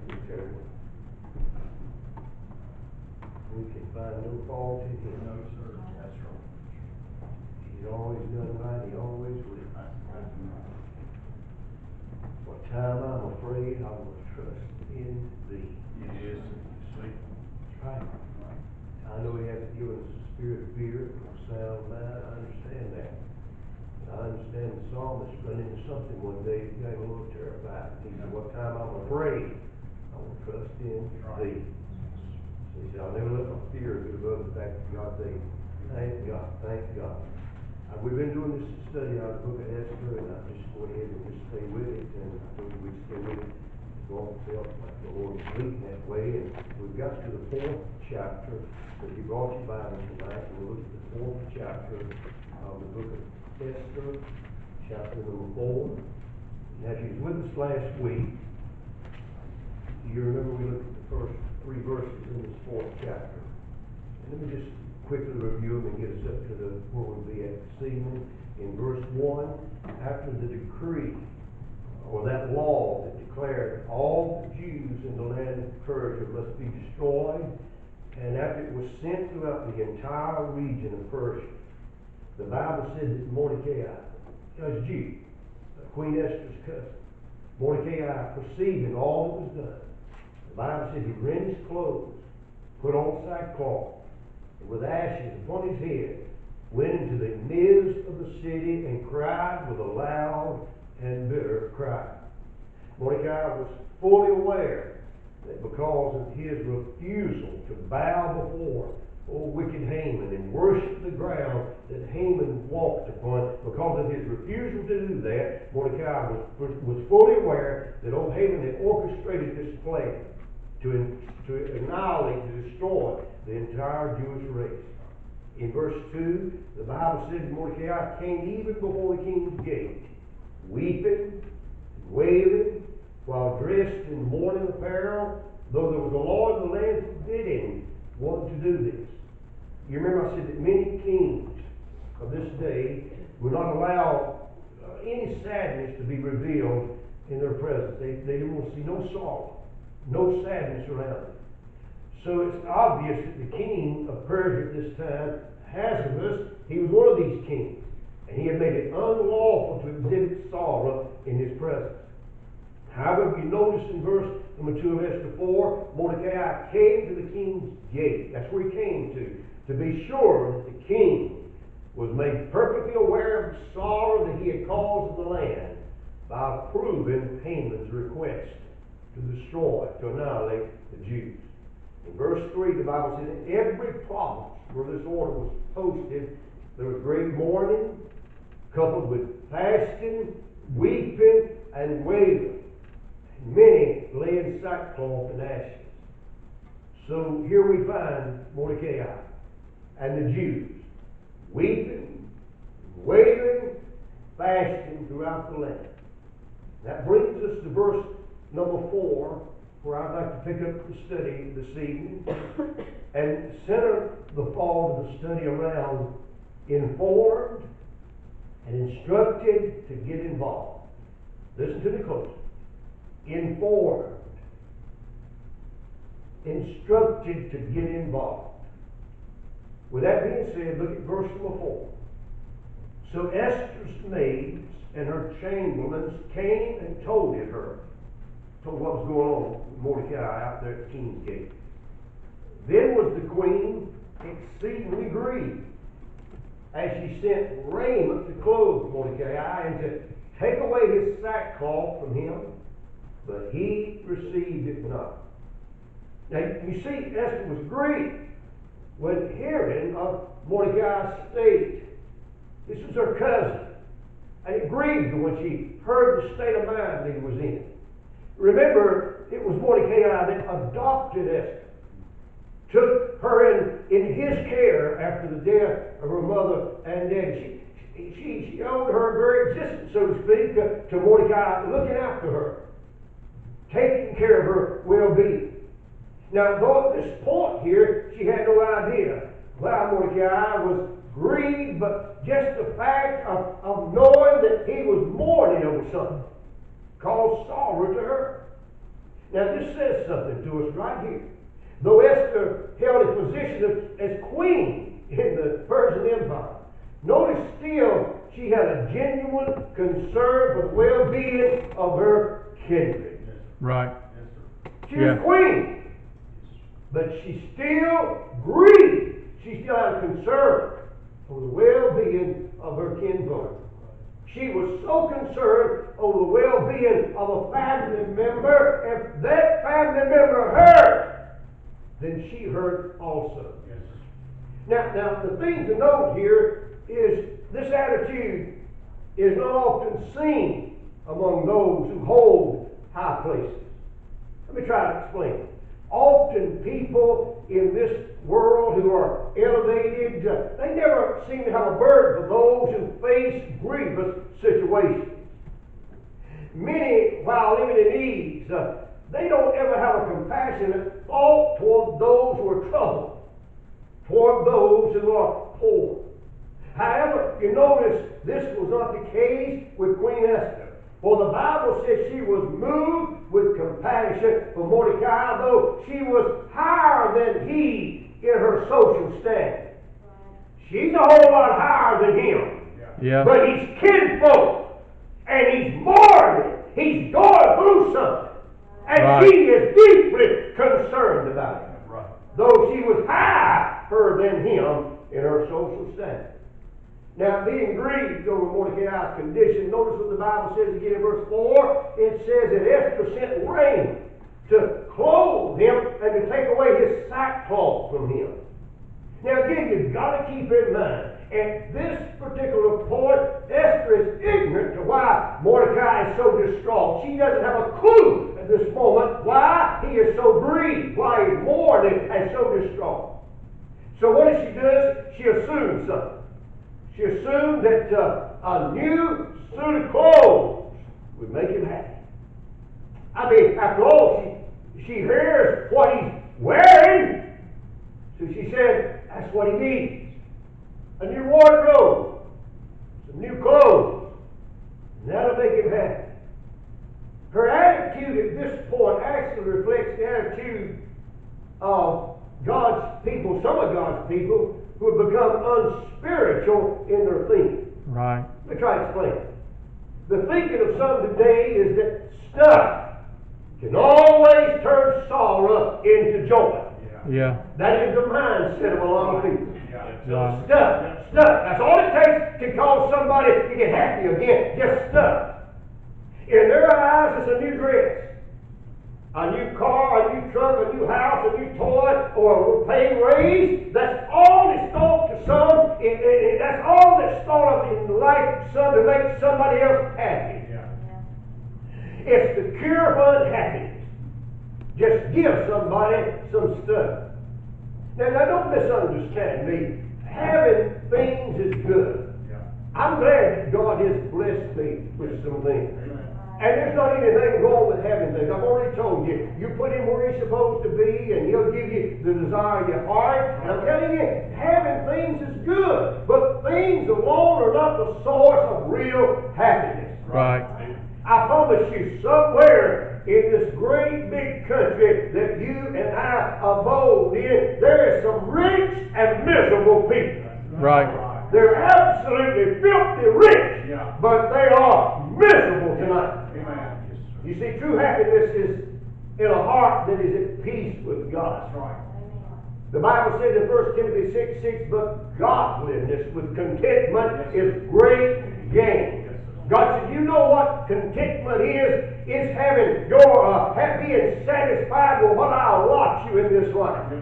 with her. We can find no fault in him. No, sir, that's right. He's always done right, he always will. That's right. What time I'm afraid, I will trust in thee. Yes, sweet. That's right. I know he hasn't given us a spirit of fear, or sound mind, I understand that. And I understand the psalmist run into something one day, he became a little terrified. He said, what time I'm afraid, I will trust in thee. So he said, I'll never let my fear get above the fact that God saved me. Thank God, thank God. We've been doing this study out of the book of Esther, and I just go ahead and just stay with it, and I told you we'd stay with it. Go felt like the Lord was leading that way, and we've got to the 4th chapter. So if you brought your Bible tonight, we'll look at the 4th chapter of the book of Esther, chapter number 4. Now, if you was with us last week, you remember we looked at the first 3 verses in this 4th chapter. And let me just quickly review them and get us up to where we'll be at this evening. In verse 1, after the decree, or that law that declared all the Jews in the land of Persia must be destroyed, and after it was sent throughout the entire region of Persia, the Bible said that Mordecai, a Jew, Queen Esther's cousin, Mordecai, perceiving all that was done, the Bible said he rent his clothes, put on sackcloth, and with ashes upon his head, went into the midst of the city and cried with a loud and bitter cry. Mordecai was fully aware that because of his refusal to bow before wicked Haman and worship the ground that Haman walked upon, because of his refusal to do that, Mordecai was fully aware that old Haman had orchestrated this plan to annihilate, to destroy the entire Jewish race. In verse 2, the Bible says Mordecai came even before the king's gate, weeping, wailing, while dressed in mourning apparel, though there was a law in the land forbidding one to do this. You remember I said that many kings of this day would not allow any sadness to be revealed in their presence. They didn't want to see no sorrow, no sadness around them. So it's obvious that the king of Persia at this time, Ahasuerus, he was one of these kings. And he had made it unlawful to exhibit sorrow in his presence. However, you notice in verse number 2 of Esther 4, Mordecai came to the king's gate. That's where he came to be sure that the king was made perfectly aware of the sorrow that he had caused in the land by approving Haman's request to destroy, to annihilate the Jews. In verse 3, the Bible says, in every province where this order was posted, there was great mourning, coupled with fasting, weeping, and wailing. And many lay in sackcloth and ashes. So here we find Mordecai and the Jews weeping, wailing, fasting throughout the land. That brings us to verse number 4, where I'd like to pick up the study this evening and center the thought of the study around informed and instructed to get involved. Listen to me closely. Informed, instructed to get involved. With that being said, look at verse number 4. So Esther's maids and her chamberlains came and told what was going on with Mordecai out there at the king's gate. Then was the queen exceedingly grieved, as she sent raiment to clothe Mordecai and to take away his sackcloth from him, but he received it not. Now you see, Esther was grieved when hearing of Mordecai's state. This was her cousin, and it grieved her when she heard the state of mind that he was in. Remember, it was Mordecai that adopted Esther, took her in his care after the death of her mother and dad. She owed her very existence, so to speak, to Mordecai, looking after her, taking care of her well-being. Now, though at this point here, she had no idea why Mordecai was grieved, but just the fact of knowing that he was mourning over something caused sorrow to her. Now this says something to us right here. Though Esther held a position as queen in the Persian Empire, notice still she had a genuine concern for the well-being of her kindred. Right. She was queen, but she still grieved. She still had a concern for the well-being of her kinfolk. She was so concerned over the well-being of a family member. If that family member hurt, then she hurt also. Now, the thing to note here is this attitude is not often seen among those who hold high places. Let me try to explain. Often people in this world who are elevated, they never seem to have a burden for those who face grievous situations. Many, while living in ease, they don't ever have a compassionate thought toward those who are troubled, toward those who are poor. However, you notice this was not the case with Queen Esther. For the Bible says she was moved with compassion for Mordecai, though she was higher than he in her social standing. She's a whole lot higher than him. Yeah. But he's kinfolk, and he's mourning. He's going through something. And Right. she is deeply concerned about it. Right. Though she was higher than him in her social standing. Now, being grieved over Mordecai's condition, notice what the Bible says again in verse 4. It says that Esther sent rain to clothe him and to take away his sackcloth from him. Now, again, you've got to keep in mind, at this particular point, Esther is ignorant to why Mordecai is so distraught. She doesn't have a clue at this moment why he is so grieved, why he's mourning and so distraught. So what does she do? She assumes something. She assumed that a new suit of clothes would make him happy. I mean, after all, she hears what he's wearing, so she said, that's what he needs. A new wardrobe, some new clothes, and that'll make him happy. Her attitude at this point actually reflects the attitude of God's people, some of God's people, who have become unspiritual in their thinking. Right. Let me try to explain it. The thinking of some today is that stuff can always turn sorrow into joy. Yeah. That is the mindset of a lot of people. Right. Stuff. That's all it takes to cause somebody to get happy again. Just stuff. In their eyes, it's a new dress, a new car, a new truck, a new house, a new toy, or a pay raise. That's all that's thought to some. That's all that's thought of in life to make somebody else happy. It's the cure for unhappiness. Just give somebody some stuff. Now don't misunderstand me. Having things is good. I'm glad that God has blessed me with some things. And there's not anything wrong with having things. I've already told you. You put him where he's supposed to be, and he'll give you the desire of your heart. And I'm telling you, having things is good. But things alone are not the source of real happiness. Right. I promise you, somewhere in this great big country that you and I abode in, there is some rich and miserable people. Right. They're absolutely filthy rich, but they are miserable tonight. You see, true happiness is in a heart that is at peace with God. The Bible says in 1 Timothy 6:6, but godliness with contentment is great gain. God said, you know what contentment is? It's having your being satisfied with what I allot you in this life.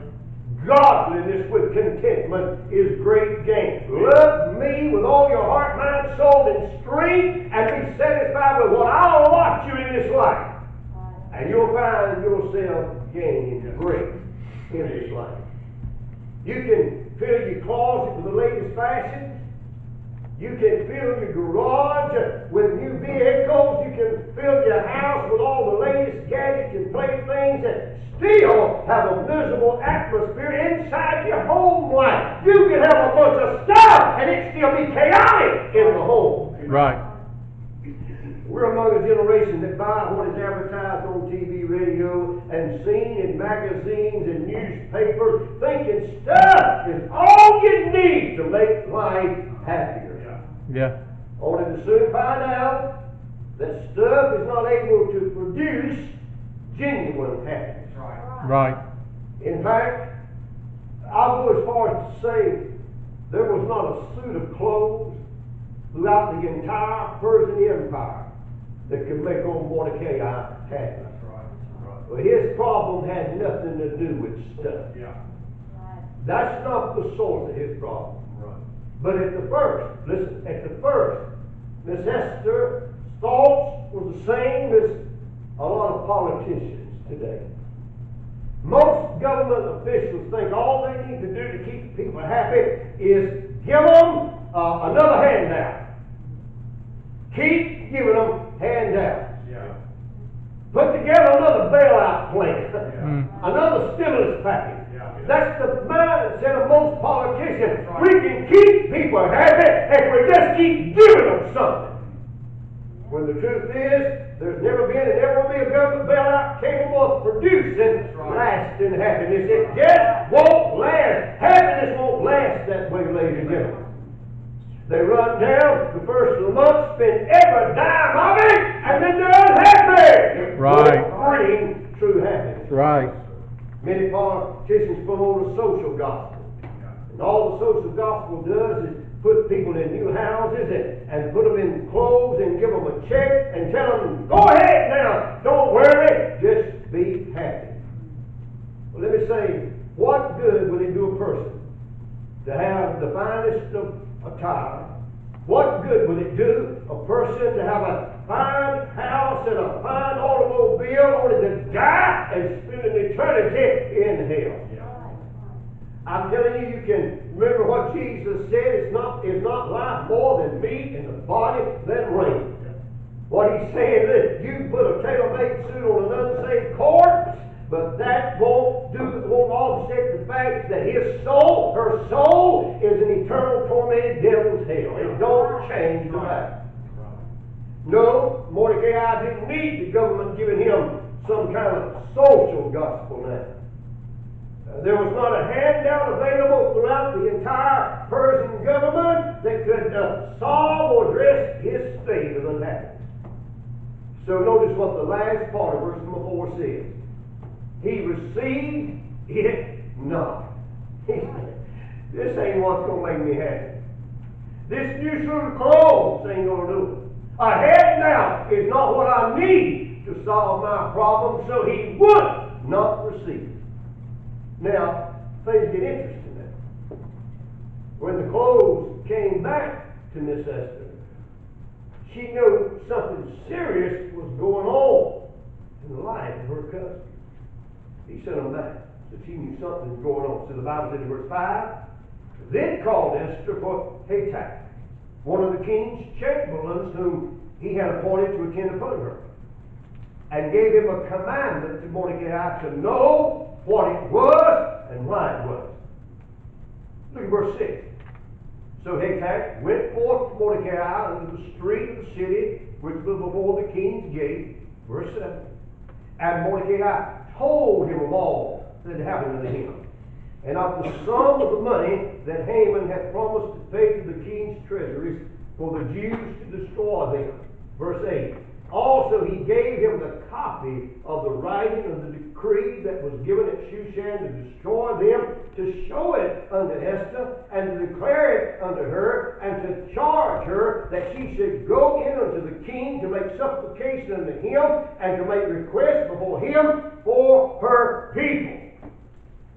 Godliness with contentment is great gain. Love me with all your heart, mind, soul, and strength, and be satisfied with what I allot you in this life. And you'll find yourself gaining great in this life. You can fill your closet with the latest fashion. You can fill your garage with new vehicles. You can fill your house with all the latest gadgets and playthings and still have a miserable atmosphere inside your home life. You can have a bunch of stuff and it still be chaotic in the home. Right. We're among a generation that buy what is advertised on TV, radio, radio and seen in magazines and newspapers, thinking stuff is all you need to make life happier. Yeah. Only to soon find out that stuff is not able to produce genuine happiness. Right. In fact, I'll go as far as to say there was not a suit of clothes throughout the entire Persian Empire that could make old Mordecai happy. Well, his problem had nothing to do with stuff. That's not the source of his problem. But at the first, listen, at the first, Miss Esther's thoughts were the same as a lot of politicians today. Most government officials think all they need to do to keep people happy is give them another handout. Keep giving them handouts. Put together another bailout plan. Another stimulus package. That's the mindset of most politicians. We can keep people happy if we just keep giving them something. When the truth is, there's never been and never will be a government bailout capable of producing lasting happiness. It just won't last. Happiness won't last that way, ladies and gentlemen. They run down the first of the month, spend every dime of it, and then they're unhappy. Right. It won't bring true happiness. Right. Many politicians promote a social gospel. And all the social gospel does is put people in new houses and put them in clothes and give them a check and tell them, go ahead now, don't worry, just be happy. Well, let me say, what good will it do a person to have the finest of attire? What good will it do a person to have a fine house and a fine automobile only to die and spend an eternity in hell? I'm telling you, you can remember what Jesus said, is not life more than meat and the body than raiment. What he's saying is, you can put a tailor-made suit on an unsaved corpse, but that won't offset the fact that his soul, her soul, is an eternal tormented devil's hell. It don't change the fact. No, Mordecai didn't need the government giving him some kind of social gospel now. There was not a handout available throughout the entire Persian government that could solve or address his state of unhappiness. So notice what the last part of verse number 4 says. He received it not. This ain't what's going to make me happy. This new suit of clothes ain't going to do it. A handout is not what I need to solve my problem, so he would not receive it. Now, things get interesting now. When the clothes came back to Miss Esther, she knew something serious was going on in the life of her cousin. He sent them back, so she knew something was going on. So the Bible said in verse 5, then called Esther for Hathach, one of the king's chamberlains whom he had appointed to attend upon her, and gave him a commandment to Mordecai to know what it was and why it was. Look at verse 6. So Hathach went forth to Mordecai into the street of the city, which was before the king's gate. Verse 7. And Mordecai told him of all that had happened to him, and of the sum of the money that Haman had promised to pay to the king's treasuries for the Jews to destroy them. Verse 8. Also he gave him the copy of the writing of the decree that was given at Shushan to destroy them, to show it unto Esther, and to declare it unto her, and to charge her that she should go in unto the king to make supplication unto him, and to make request before him for her people.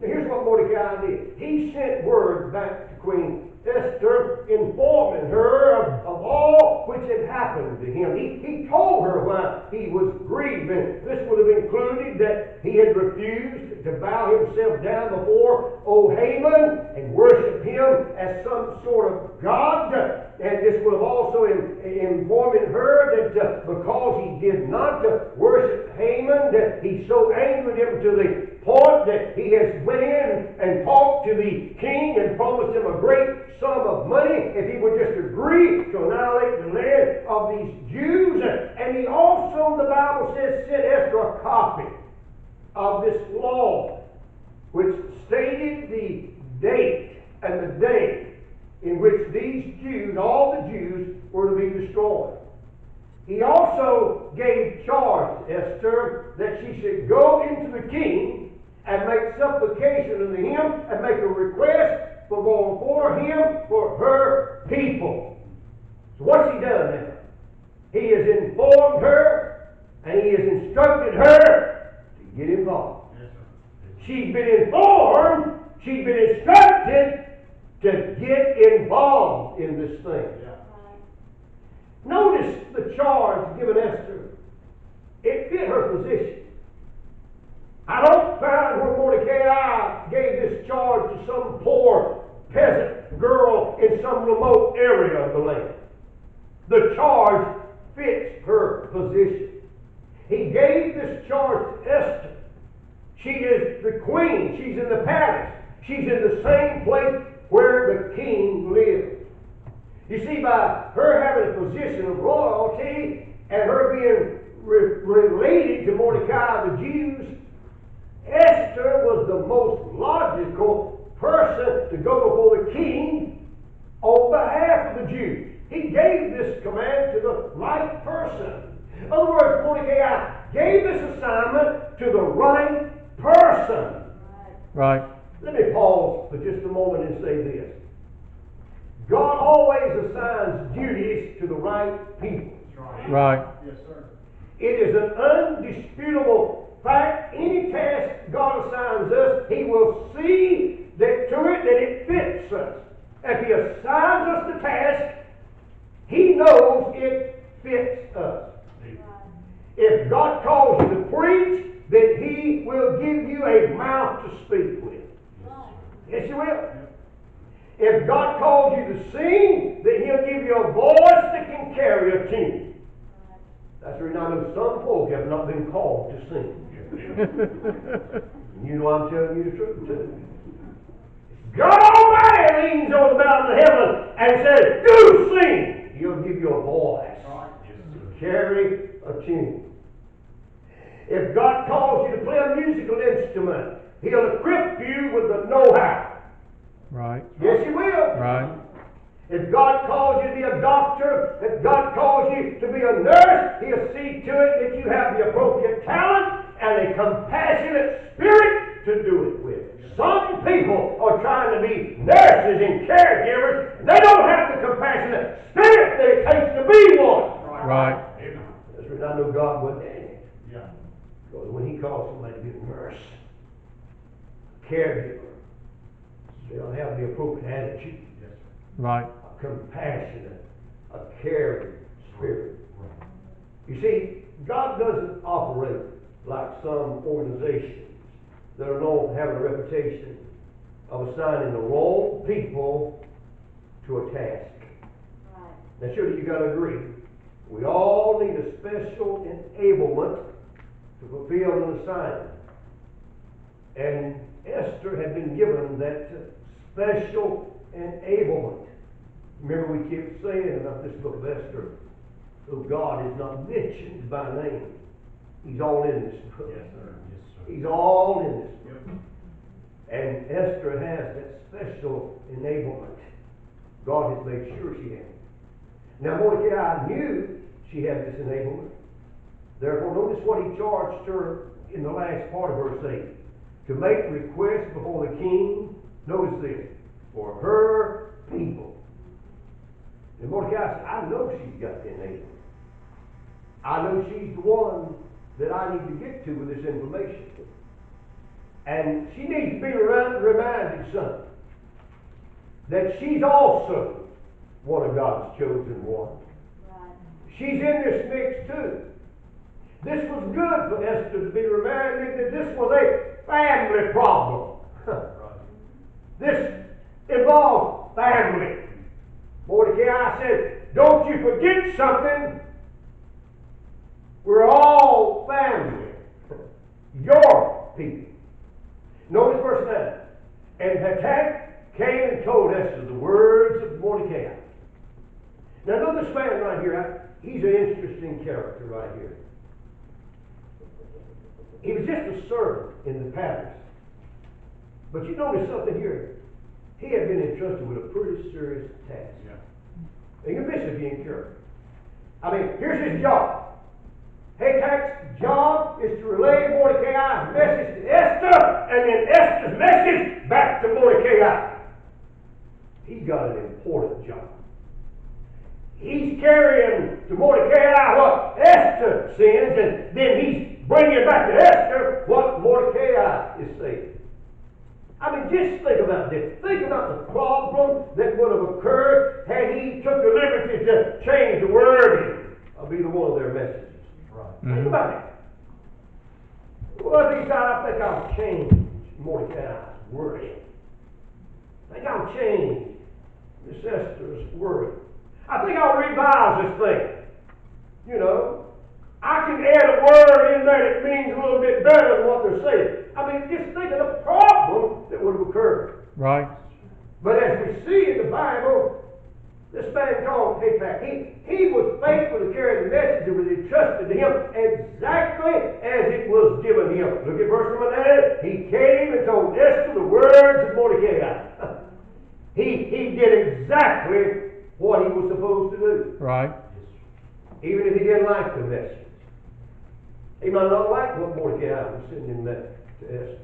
Now here's what Mordecai did. He sent word back to Queen Esther, informing her of all which had happened to him. He told her why he was grieving. This would have included that he had refused to bow himself down before old Haman and worship him as some sort of god. And this would have also informing her that because he did not worship Haman, that he so angered him to the point that he has went in and talked to the king and promised him a great sum of money if he would just agree to annihilate the land of these Jews. And he also, the Bible says, sent Esther a copy of this law, which stated the date and the day in which these Jews, all the Jews, were to be destroyed. He also gave charge to Esther that she should go into the king and make supplication unto him and make a request for him, for her people. So what's he done now? He has informed her and he has instructed her to get involved. Yes, sir. She's been informed, she's been instructed to get involved in this thing. Yeah. Notice the charge given Esther. It fit her position. I don't find where Mordecai gave this charge to some poor peasant girl in some remote area of the land. The charge fits her position. He gave this charge to Esther. She is the queen. She's in the palace. She's in the same place where the king lived. You see, by her having a position of royalty and her being related to Mordecai the Jews, Esther was the most logical person to go before the king on behalf of the Jews. He gave this command to the right person. In other words, Mordecai gave this assignment to the right person. Right. Let me pause for just a moment and say this. God always assigns duties to the right people. That's right. Right. Yes, sir. It is an undisputable fact. Any task God assigns us, He will see that it fits us. If He assigns us the task, He knows it fits us. If God calls you to preach, then He will give you a mouth to speak with. Yes, He will. If God calls you to sing, then He'll give you a voice that can carry a tune. That's the reason I know some folk have not been called to sing. You know I'm telling you the truth too. God Almighty leans over the mountain of heaven and says, "Do sing." He'll give you a voice to carry a tune. If God calls you to play a musical instrument, He'll equip you with the know-how. Right. Yes, He will. Right. If God calls you to be a doctor, if God calls you to be a nurse, He'll see to it that you have the appropriate talent and a compassionate spirit to do it with. Some people are trying to be nurses and caregivers. They don't have the compassionate spirit that it takes to be one. Right. Amen. That's the reason I know God wasn't in it. Yeah. Because when He calls somebody to be a nurse, a caregiver, they'll have the appropriate attitude. Yes, sir. Right. A compassionate, a caring spirit. You see, God doesn't operate like some organizations that are known for having a reputation of assigning the wrong people to a task. Now surely you got to agree, we all need a special enablement to fulfill an assignment. And Esther had been given that special enablement. Remember, we keep saying about this book of Esther, though God is not mentioned by name, He's all in this book. Yes, sir. Yes, sir. He's all in this book. Yep. And Esther has that special enablement. God has made sure she had it. Now Mordecai knew she had this enablement. Therefore, notice what he charged her in the last part of verse 8. To make request before the king, notice this, for her people. And Mordecai said, I know she's got the enablement. I know she's the one that I need to get to with this information. And she needs to be reminded, son, that she's also one of God's chosen ones. She's in this mix too. This was good for Esther to be reminded that this was a family problem. This involves family. Mordecai said, don't you forget something. We're all family. Your people. Notice verse 9. And Hatak came and told Esther the words of Mordecai. Now notice this man right here. He's an interesting character right here. He was just a servant in the palace. But you notice something here. He had been entrusted with a pretty serious task. Yeah. And you miss it being careful. I mean, here's his job. Hatak's job is to relay Mordecai's message to Esther, and then Esther's message back to Mordecai. He's got an important job. He's carrying to Mordecai what Esther sends, and then he's bringing back to Esther what Mordecai is saying. I mean, just think about this. Think about the problem that would have occurred had he took the liberty to change the wording of either one of their messages. Right. Think about it. Well, if he said, I think I'll change Mordecai's wording. I think I'll change Miss Esther's wording. I think I'll revise this thing. You know, I can add a word in there that means a little bit better than what they're saying. I mean, just think of the problem that would have occurred. Right. But as we see in the Bible, this man called Hatak, he was faithful to carry the message that was entrusted to him exactly as it was given him. Look at verse number 9. He came and told Esther the words of Mordecai. He did exactly what he was supposed to do. Right. Even if he didn't like the message. He might not like what Mordecai was sending back to Esther.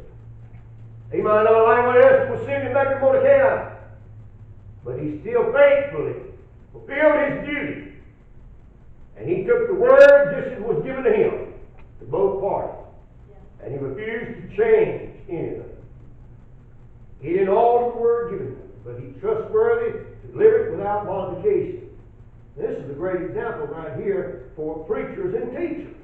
He might not like what Esther was sending back to Mordecai. But he still faithfully fulfilled his duty. And he took the word just as it was given to him, to both parties. And he refused to change anything. He didn't alter the word given to him, but he trustworthy to deliver it without modification. This is a great example right here for preachers and teachers.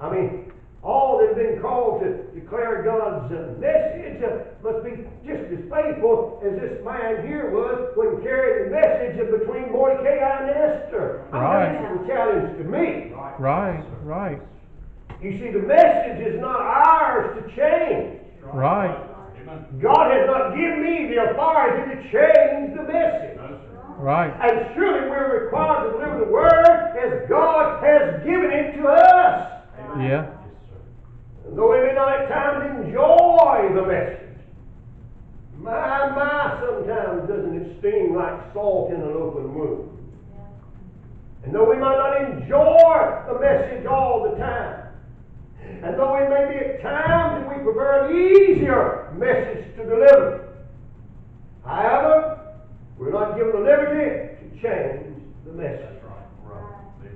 I mean, all that have been called to declare God's message must be just as faithful as this man here was when he carried the message between Mordecai and Esther. Right. I mean, this is a challenge to me. Right. Right. You see, the message is not ours to change. Right. Amen. God has not given me the authority to change the message. No, sir. Right. And surely we're required to deliver the word as God has given it to us. Amen. Yeah. Yes, sir. And though we may not at times enjoy the message, my, sometimes doesn't it sting like salt in an open wound. And though we might not enjoy the message all the time, and though we may be at times that we prefer an easier message to deliver, however, we're not given the liberty to change the message. That's right. Right.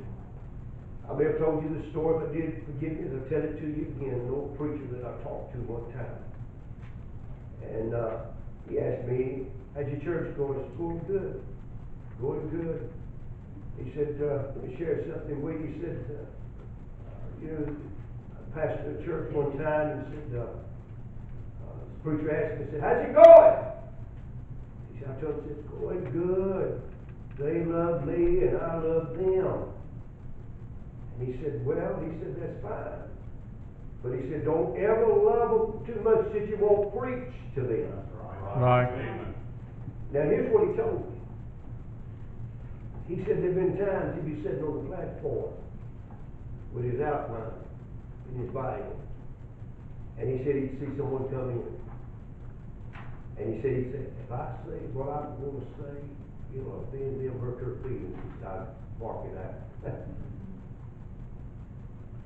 I may have told you this story, but did forgive me as I tell it to you again. An old preacher that I talked to one time. And he asked me, how's your church going? It's going good. Going good. He said, let me share something with you. He said, I pastored a church one time and said, the preacher asked me, said, how's it going? He said, I told him, it's going good. They love me and I love them. And he said, well, that's fine. But he said, don't ever love them too much that you won't preach to them. That's right. Right. Amen. Now here's what he told me. He said there've been times he'd be sitting on the platform with his outline in his Bible. And he said he'd see someone come in. And he said, if I say what I want to say, it'll offend them, hurt their feelings. He said, I'd bark it out.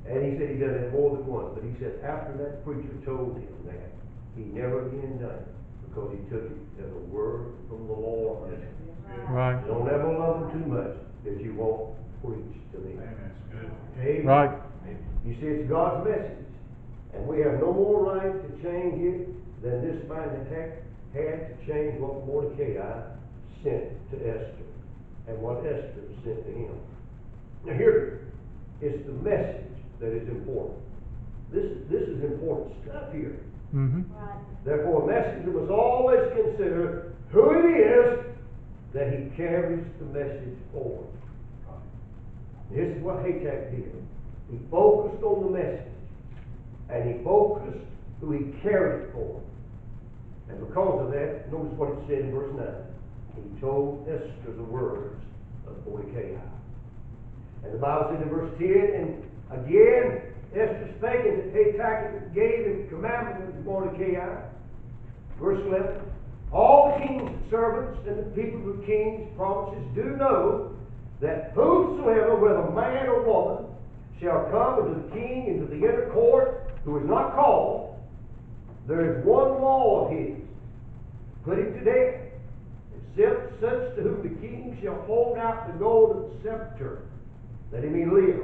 And he said he done that more than once. But he said after that preacher told him that, he never again done it. Because he took it as a word from the Lord. Right. Don't ever love them too much that you won't preach to them. Amen. That's good. Amen. Right. You see, it's God's message. And we have no more right to change it than this man had to change what Mordecai sent to Esther and what Esther sent to him. Now here, it's the message that is important. This is important stuff here. Mm-hmm. Therefore, a messenger must always consider who it is that he carries the message forward. This is what Hatak did. He focused on the message, and he focused who he carried it for. And because of that, notice what it said in verse 9. He told Esther the words of Mordecai. And the Bible said in verse 10, and again, Esther spake, and Hathach gave him commandment to Mordecai. Verse 11. All the king's servants and the people of the king's provinces do know that whosoever, whether man or woman, shall come unto the king into the inner court, who is not called, there is one law of his, put him to death, except such to whom the king shall hold out the golden scepter, that he may live.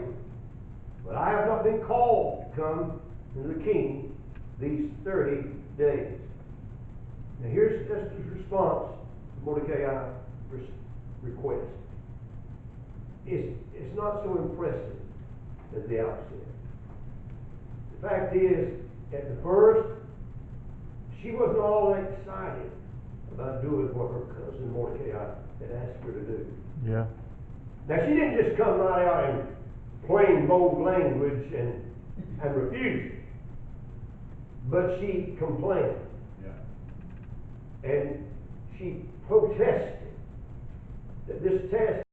But I have not been called to come to the king these 30 days. Now here's Esther's response to Mordecai's request. It's not so impressive at the outset. The fact is, at the first, she wasn't all that excited about doing what her cousin Mordecai had asked her to do. Yeah. Now she didn't just come right out in plain bold language and refuse it, but she complained. Yeah. And she protested that this task